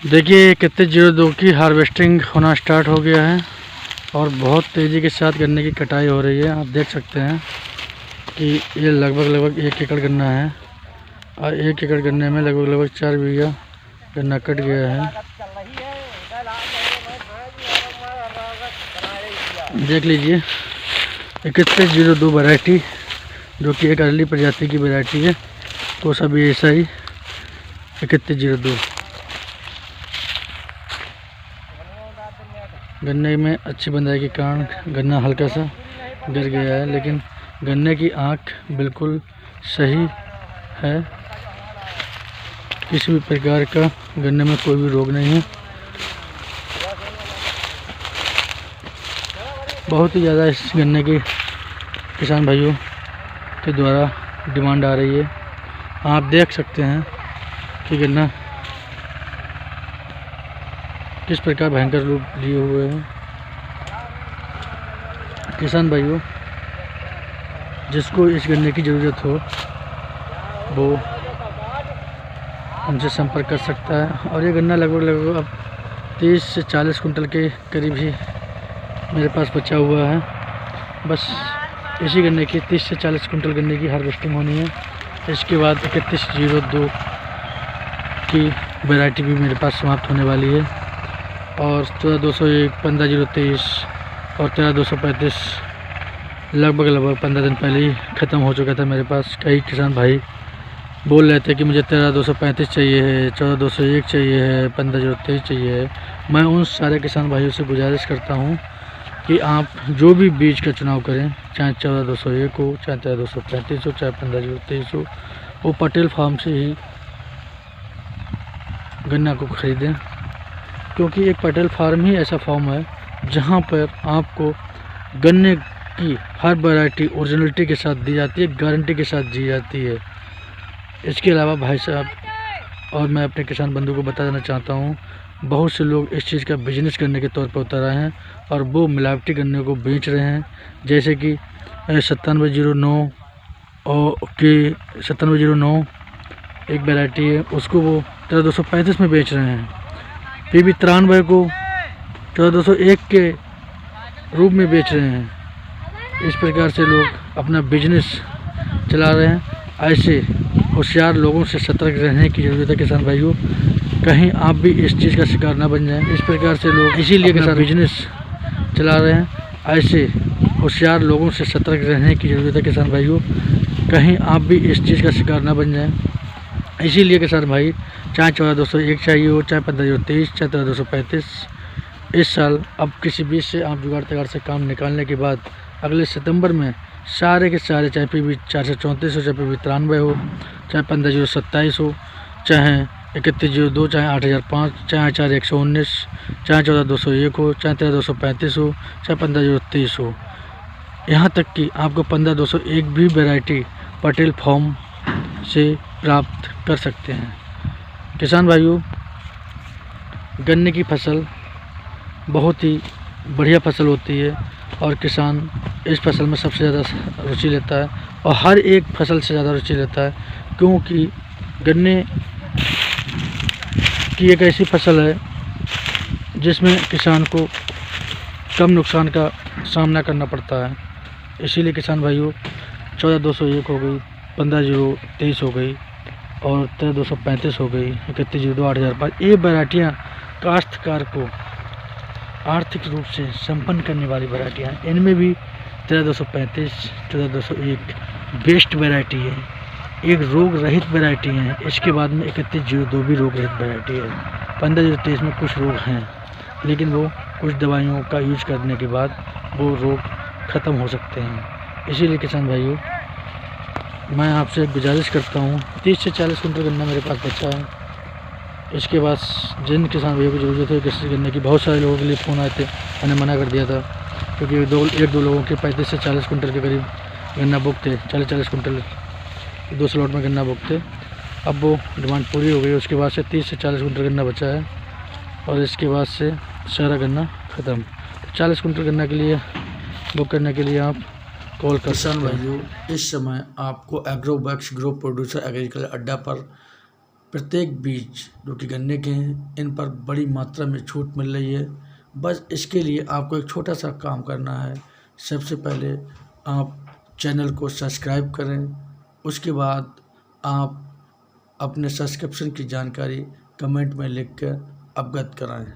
देखिए कितने 02 की हार्वेस्टिंग होना स्टार्ट हो गया है और बहुत तेज़ी के साथ गन्ने की कटाई हो रही है। आप देख सकते हैं कि ये लगभग 1 एकड़ गन्ना है और 1 एकड़ गन्ने में लगभग 4 बीघा गन्ना कट गया है। देख लीजिए 3102 वैरायटी, जो कि एक अर्ली प्रजाति की वैरायटी है, तो सभी ऐसा ही 3102। गन्ने में अच्छी बंधाई के कारण गन्ना हल्का सा गिर गया है, लेकिन गन्ने की आँख बिल्कुल सही है। किसी भी प्रकार का गन्ने में कोई भी रोग नहीं है। बहुत ही ज़्यादा इस गन्ने की किसान भाइयों के द्वारा डिमांड आ रही है। आप देख सकते हैं कि गन्ना किस प्रकार भयंकर रूप लिए हुए हैं। किसान भाइयों, जिसको इस गन्ने की ज़रूरत हो वो हमसे संपर्क कर सकता है। और ये गन्ना लगभग अब 30 से 40 कुंटल के करीब ही मेरे पास बचा हुआ है। बस इसी गन्ने की 30 से 40 कुंटल गन्ने की हार्वेस्टिंग होनी है। इसके बाद 3102 की वैरायटी भी मेरे पास समाप्त होने वाली है और 14201, 15023 और 13235 लगभग 15 दिन पहले ही ख़त्म हो चुका था मेरे पास। कई किसान भाई बोल रहे थे कि मुझे 13235 चाहिए है, 14201 चाहिए है, 15023 चाहिए है। मैं उन सारे किसान भाइयों से गुजारिश करता हूं कि आप जो भी बीज का चुनाव करें, चाहे 14201 हो, चाहे 13235 हो, चाहे 15023 हो, वो पटेल फार्म से ही गन्ना को ख़रीदें, क्योंकि एक पटेल फार्म ही ऐसा फार्म है जहां पर आपको गन्ने की हर वैरायटी ओरिजिनलिटी के साथ दी जाती है, गारंटी के साथ दी जाती है। इसके अलावा भाई साहब, और मैं अपने किसान बंधु को बता देना चाहता हूं, बहुत से लोग इस चीज़ का बिजनेस करने के तौर पर उतर आए हैं और वो मिलावटी गन्ने को बेच रहे हैं। जैसे कि 9709 और के 9709 एक वैरायटी है, उसको वो 13235 में बेच रहे हैं। PB 93 को 14201 के रूप में बेच रहे हैं। इस प्रकार से लोग अपना बिजनेस चला रहे हैं। ऐसे होशियार लोगों से सतर्क रहने की ज़रूरत है किसान भाइयों, कहीं आप भी इस चीज़ का शिकार ना बन जाएं। इस प्रकार से लोग इसीलिए किसान बिजनेस चला रहे हैं। ऐसे होशियार लोगों से सतर्क रहने की ज़रूरत है किसान भाइयों, कहीं आप भी इस चीज़ का शिकार ना बन जाएं। इसीलिए किसान भाई, चाहे 14201 चाहिए हो, चाहे 15023, चाहे 13235, इस साल अब किसी बीज से आप जुगाड़ तगाड़ से काम निकालने के बाद अगले सितंबर में सारे के सारे, चाहे PB 434 हो, चाहे PB 93 हो, चाहे 15027 हो, चाहे 3102, चाहे 8005, चाहे 4119, चाहे 14201 हो, चाहे 13235 हो, चाहे 15023 हो, यहाँ तक कि आपको 15201 भी वैरायटी पटेल फार्म से प्राप्त कर सकते हैं। किसान भाइयों, गन्ने की फसल बहुत ही बढ़िया फसल होती है और किसान इस फसल में सबसे ज़्यादा रुचि लेता है और हर एक फसल से ज़्यादा रुचि लेता है, क्योंकि गन्ने की एक ऐसी फसल है जिसमें किसान को कम नुकसान का सामना करना पड़ता है। इसीलिए किसान भाइयों, 14201 हो गई, 15023 हो गई और 13235 हो गई, 3102, 8005, ये वैरायटियाँ काश्तकार को आर्थिक रूप से संपन्न करने वाली वैरायटियाँ हैं। इनमें भी 13235, 14201 बेस्ट वैरायटी है, एक रोग रहित वैरायटी है। इसके बाद में 3102 भी रोग रहित वैरायटी है। 15023 में कुछ रोग हैं, लेकिन वो कुछ दवाइयों का यूज करने के बाद वो रोग ख़त्म हो सकते हैं। इसीलिए किसान भाइयों, मैं आपसे गुजारिश करता हूँ, 30 से 40 कुंटल गन्ना मेरे पास बचा है। इसके बाद जिन किसान भाइयों को ज़रूरत है किसी गन्ने की, बहुत सारे लोगों के लिए फ़ोन आए थे, मैंने मना कर दिया था, क्योंकि एक दो लोगों के 35 से 40 कुंटल के करीब गन्ना बुक थे, 40 कुंटल 2 स्लॉट में गन्ना बुक थे। अब वो डिमांड पूरी हो गई। उसके बाद से 30 से 40 कुंटल गन्ना बचा है और इसके बाद से सारा गन्ना ख़त्म। 40 कुंटल गन्ना के लिए बुक करने के लिए आप कॉल कर सकते हैं। भाइयों, इस समय आपको एग्रोवैक्स ग्रो प्रोड्यूसर एग्रीकल्चर अड्डा पर प्रत्येक बीज जो कि गन्ने के हैं, इन पर बड़ी मात्रा में छूट मिल रही है। बस इसके लिए आपको एक छोटा सा काम करना है। सबसे पहले आप चैनल को सब्सक्राइब करें, उसके बाद आप अपने सब्सक्रिप्शन की जानकारी कमेंट में लिख कर अवगत कराएं।